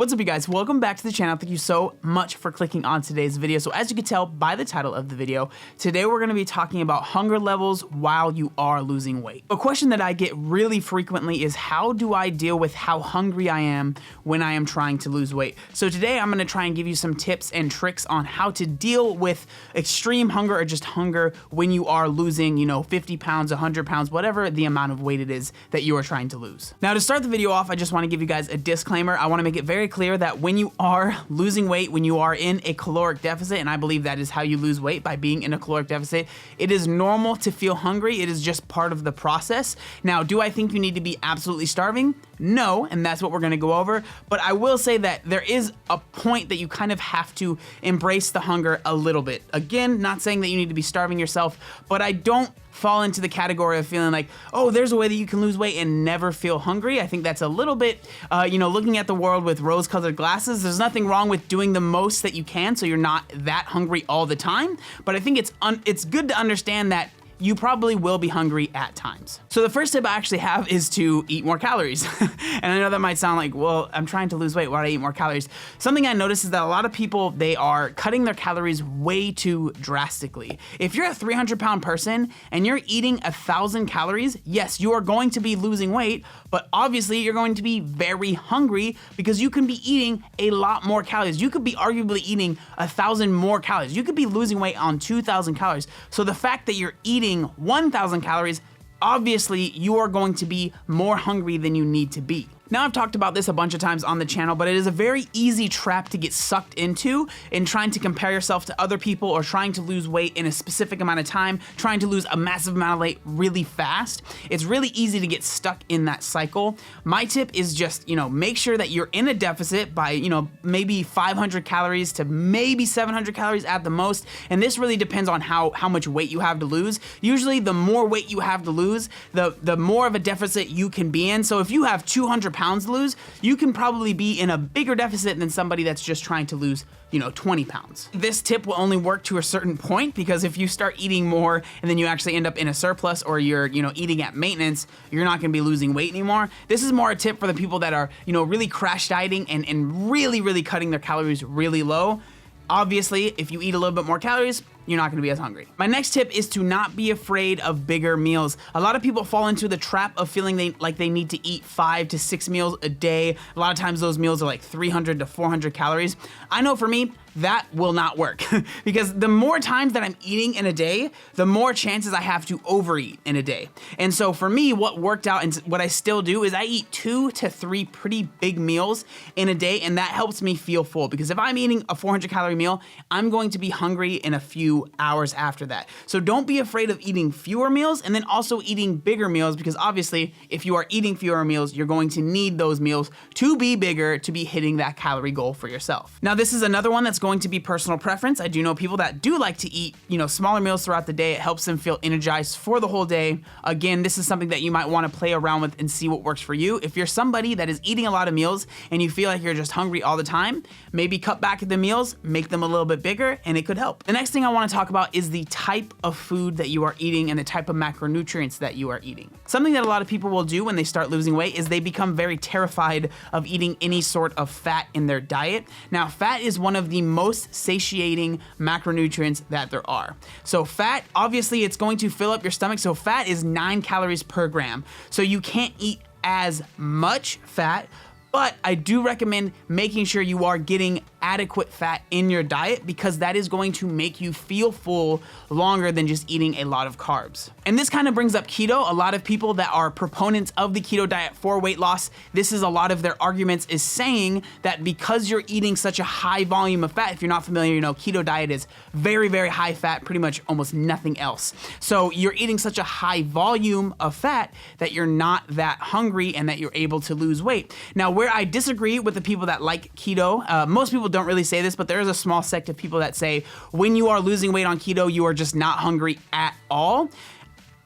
What's up, you guys? Welcome back to the channel. Thank you so much for clicking on today's video. So as you can tell by the title of the video, today we're going to be talking about hunger levels while you are losing weight. A question that I get really frequently is, how do I deal with how hungry I am when I am trying to lose weight? So today I'm going to try and give you some tips and tricks on how to deal with extreme hunger or just hunger when you are losing, 50 pounds, 100 pounds, whatever the amount of weight it is that you are trying to lose. Now, to start the video off, I just want to give you guys a disclaimer. I want to make it very clear that when you are losing weight, when you are in a caloric deficit, and I believe that is how you lose weight, by being in a caloric deficit, it is normal to feel hungry. It is just part of the process. Now, do I think you need to be absolutely starving? No, and that's what we're going to go over. But I will say that there is a point that you kind of have to embrace the hunger a little bit. Again, not saying that you need to be starving yourself, but I don't fall into the category of feeling like, oh, there's a way that you can lose weight and never feel hungry. I think that's a little bit, looking at the world with rose-colored glasses. There's nothing wrong with doing the most that you can so you're not that hungry all the time. But I think it's good to understand that you probably will be hungry at times. So the first tip I actually have is to eat more calories. And I know that might sound like, well, I'm trying to lose weight, why do I eat more calories? Something I noticed is that a lot of people, they are cutting their calories way too drastically. If you're a 300-pound person and you're eating 1,000 calories, yes, you are going to be losing weight, but obviously you're going to be very hungry because you can be eating a lot more calories. You could be arguably eating 1,000 more calories. You could be losing weight on 2,000 calories. So the fact that you're eating 1,000 calories, obviously you are going to be more hungry than you need to be. Now, I've talked about this a bunch of times on the channel, but it is a very easy trap to get sucked into in trying to compare yourself to other people or trying to lose weight in a specific amount of time, trying to lose a massive amount of weight really fast. It's really easy to get stuck in that cycle. My tip is just, make sure that you're in a deficit by, maybe 500 calories to maybe 700 calories at the most. And this really depends on how much weight you have to lose. Usually the more weight you have to lose, the more of a deficit you can be in. So if you have 200 pounds to lose, you can probably be in a bigger deficit than somebody that's just trying to lose 20 pounds. This tip will only work to a certain point, because if you start eating more and then you actually end up in a surplus, or you're eating at maintenance, you're not going to be losing weight anymore. This is more a tip for the people that are really crash dieting and really cutting their calories really low. Obviously, if you eat a little bit more calories, you're not gonna be as hungry. My next tip is to not be afraid of bigger meals. A lot of people fall into the trap of feeling like they need to eat 5 to 6 meals a day. A lot of times those meals are like 300 to 400 calories. I know for me, that will not work because the more times that I'm eating in a day, the more chances I have to overeat in a day. And so for me, what worked out and what I still do is I eat 2 to 3 pretty big meals in a day, and that helps me feel full, because if I'm eating a 400 calorie meal, I'm going to be hungry in a few hours after that. So don't be afraid of eating fewer meals and then also eating bigger meals, because obviously if you are eating fewer meals, you're going to need those meals to be bigger to be hitting that calorie goal for yourself. Now, this is another one that's going to be personal preference. I do know people that do like to eat, smaller meals throughout the day. It helps them feel energized for the whole day. Again, this is something that you might want to play around with and see what works for you. If you're somebody that is eating a lot of meals and you feel like you're just hungry all the time, maybe cut back the meals, make them a little bit bigger, and it could help. The next thing I want to talk about is the type of food that you are eating and the type of macronutrients that you are eating. Something that a lot of people will do when they start losing weight is they become very terrified of eating any sort of fat in their diet. Now, fat is one of the most satiating macronutrients that there are. So fat, obviously it's going to fill up your stomach. So fat is 9 calories per gram. So you can't eat as much fat, but I do recommend making sure you are getting adequate fat in your diet, because that is going to make you feel full longer than just eating a lot of carbs. And this kind of brings up keto. A lot of people that are proponents of the keto diet for weight loss, this is a lot of their arguments, is saying that because you're eating such a high volume of fat, if you're not familiar, keto diet is very high fat, pretty much almost nothing else. So you're eating such a high volume of fat that you're not that hungry and that you're able to lose weight. Now, where I disagree with the people that like keto, most people don't really say this, but there is a small sect of people that say when you are losing weight on keto, you are just not hungry at all.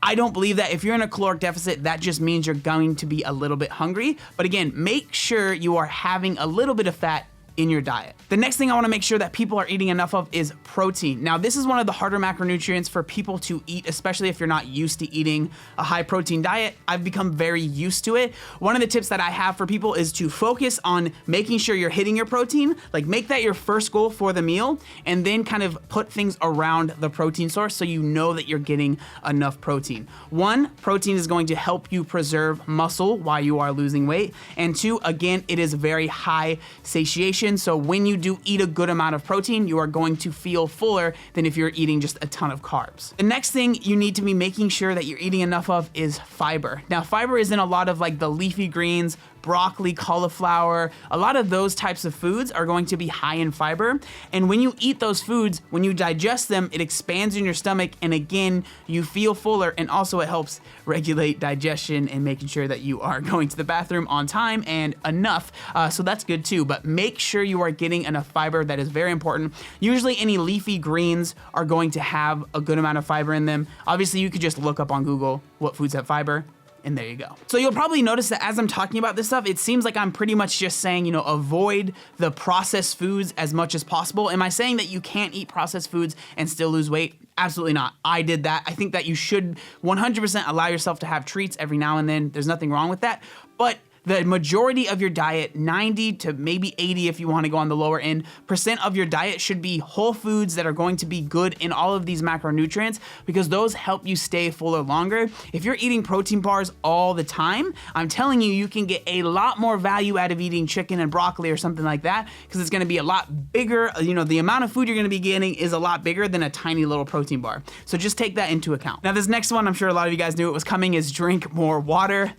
I don't believe that. If you're in a caloric deficit, that just means you're going to be a little bit hungry. But again, make sure you are having a little bit of fat in your diet. The next thing I wanna make sure that people are eating enough of is protein. Now, this is one of the harder macronutrients for people to eat, especially if you're not used to eating a high protein diet. I've become very used to it. One of the tips that I have for people is to focus on making sure you're hitting your protein, like make that your first goal for the meal, and then kind of put things around the protein source so you know that you're getting enough protein. One, protein is going to help you preserve muscle while you are losing weight. And two, again, it is very high satiation. So when you do eat a good amount of protein, you are going to feel fuller than if you're eating just a ton of carbs. The next thing you need to be making sure that you're eating enough of is fiber. Now, fiber is in a lot of like the leafy greens, broccoli, cauliflower, a lot of those types of foods are going to be high in fiber. And when you eat those foods, when you digest them, it expands in your stomach. And again, you feel fuller, and also it helps regulate digestion and making sure that you are going to the bathroom on time and enough. So that's good too, but make sure you are getting enough fiber. That is very important. Usually any leafy greens are going to have a good amount of fiber in them. Obviously you could just look up on Google what foods have fiber, and there you go. So you'll probably notice that as I'm talking about this stuff, it seems like I'm pretty much just saying, you know, avoid the processed foods as much as possible. Am I saying that you can't eat processed foods and still lose weight? Absolutely not. I did that. I think that you should 100% allow yourself to have treats every now and then. There's nothing wrong with that. But the majority of your diet, 90 to maybe 80 if you want to go on the lower end, % of your diet should be whole foods that are going to be good in all of these macronutrients, because those help you stay fuller longer. If you're eating protein bars all the time, I'm telling you, you can get a lot more value out of eating chicken and broccoli or something like that, because it's going to be a lot bigger. You know, the amount of food you're going to be getting is a lot bigger than a tiny little protein bar. So just take that into account. Now, this next one, I'm sure a lot of you guys knew it was coming, is drink more water.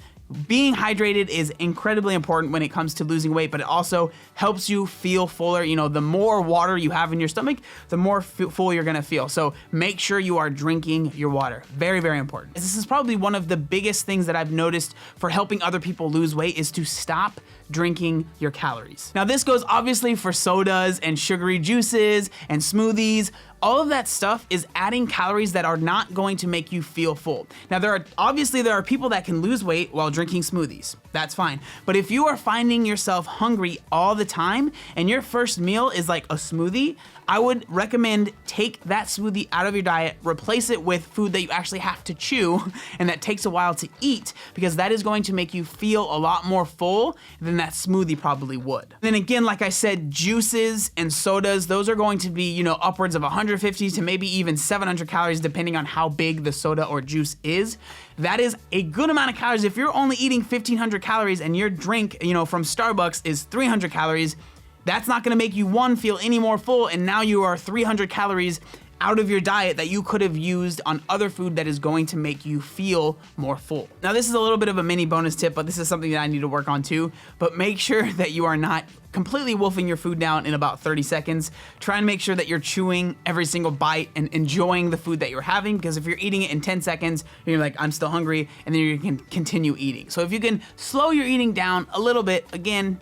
Being hydrated is incredibly important when it comes to losing weight, but it also helps you feel fuller. You know, the more water you have in your stomach, the more full you're gonna feel. So make sure you are drinking your water. Very, very important. This is probably one of the biggest things that I've noticed for helping other people lose weight, is to stop drinking your calories. Now, this goes obviously for sodas and sugary juices and smoothies. All of that stuff is adding calories that are not going to make you feel full. Now, there are people that can lose weight while drinking smoothies. That's fine. But if you are finding yourself hungry all the time and your first meal is like a smoothie, I would recommend take that smoothie out of your diet, replace it with food that you actually have to chew and that takes a while to eat, because that is going to make you feel a lot more full than that smoothie probably would. Then again, like I said, juices and sodas, those are going to be, you know, upwards of 150 to maybe even 700 calories depending on how big the soda or juice is. That is a good amount of calories. If you're only eating 1,500 calories and your drink, you know, from Starbucks is 300 calories, that's not gonna make you, one, feel any more full, and now you are 300 calories out of your diet that you could have used on other food that is going to make you feel more full. Now, this is a little bit of a mini bonus tip, but this is something that I need to work on too. But make sure that you are not completely wolfing your food down in about 30 seconds. Try and make sure that you're chewing every single bite and enjoying the food that you're having, because if you're eating it in 10 seconds, you're like, I'm still hungry, and then you can continue eating. So if you can slow your eating down a little bit, again,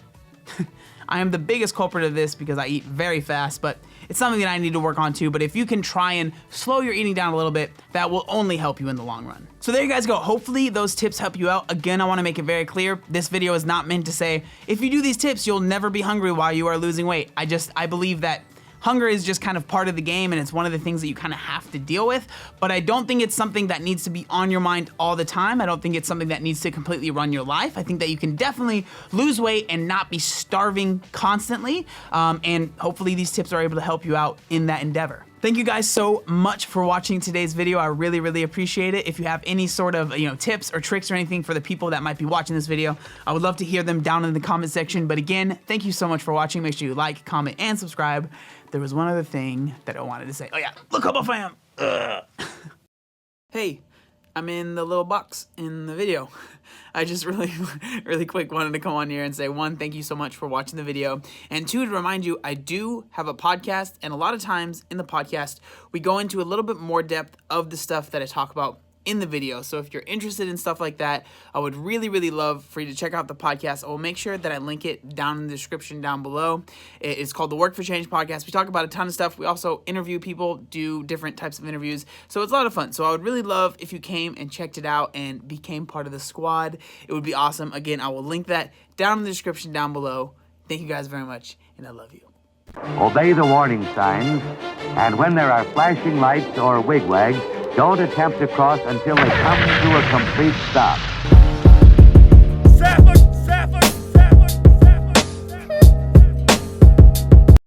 I am the biggest culprit of this because I eat very fast, but it's something that I need to work on too. But if you can try and slow your eating down a little bit, that will only help you in the long run. So there you guys go. Hopefully those tips help you out. Again, I want to make it very clear, this video is not meant to say, if you do these tips, you'll never be hungry while you are losing weight. I believe that hunger is just kind of part of the game, and it's one of the things that you kind of have to deal with, but I don't think it's something that needs to be on your mind all the time. I don't think it's something that needs to completely run your life. I think that you can definitely lose weight and not be starving constantly, and hopefully these tips are able to help you out in that endeavor. Thank you guys so much for watching today's video. I really, really appreciate it. If you have any sort of, tips or tricks or anything for the people that might be watching this video, I would love to hear them down in the comment section. But again, thank you so much for watching. Make sure you like, comment, and subscribe. There was one other thing that I wanted to say. Oh yeah, look how buff I am. Hey, I'm in the little box in the video. I just really quick wanted to come on here and say, one, thank you so much for watching the video, and two, to remind you, I do have a podcast, and a lot of times in the podcast, we go into a little bit more depth of the stuff that I talk about in the video. So if you're interested in stuff like that, I would really, really love for you to check out the podcast. I will make sure that I link it down in the description down below. It's called the Work for Change podcast. We talk about a ton of stuff. We also interview people, do different types of interviews. So it's a lot of fun. So I would really love if you came and checked it out and became part of the squad. It would be awesome. Again, I will link that down in the description down below. Thank you guys very much, and and I love you. Obey the warning signs, and when there are flashing lights or wigwags, don't attempt to cross until they come to a complete stop.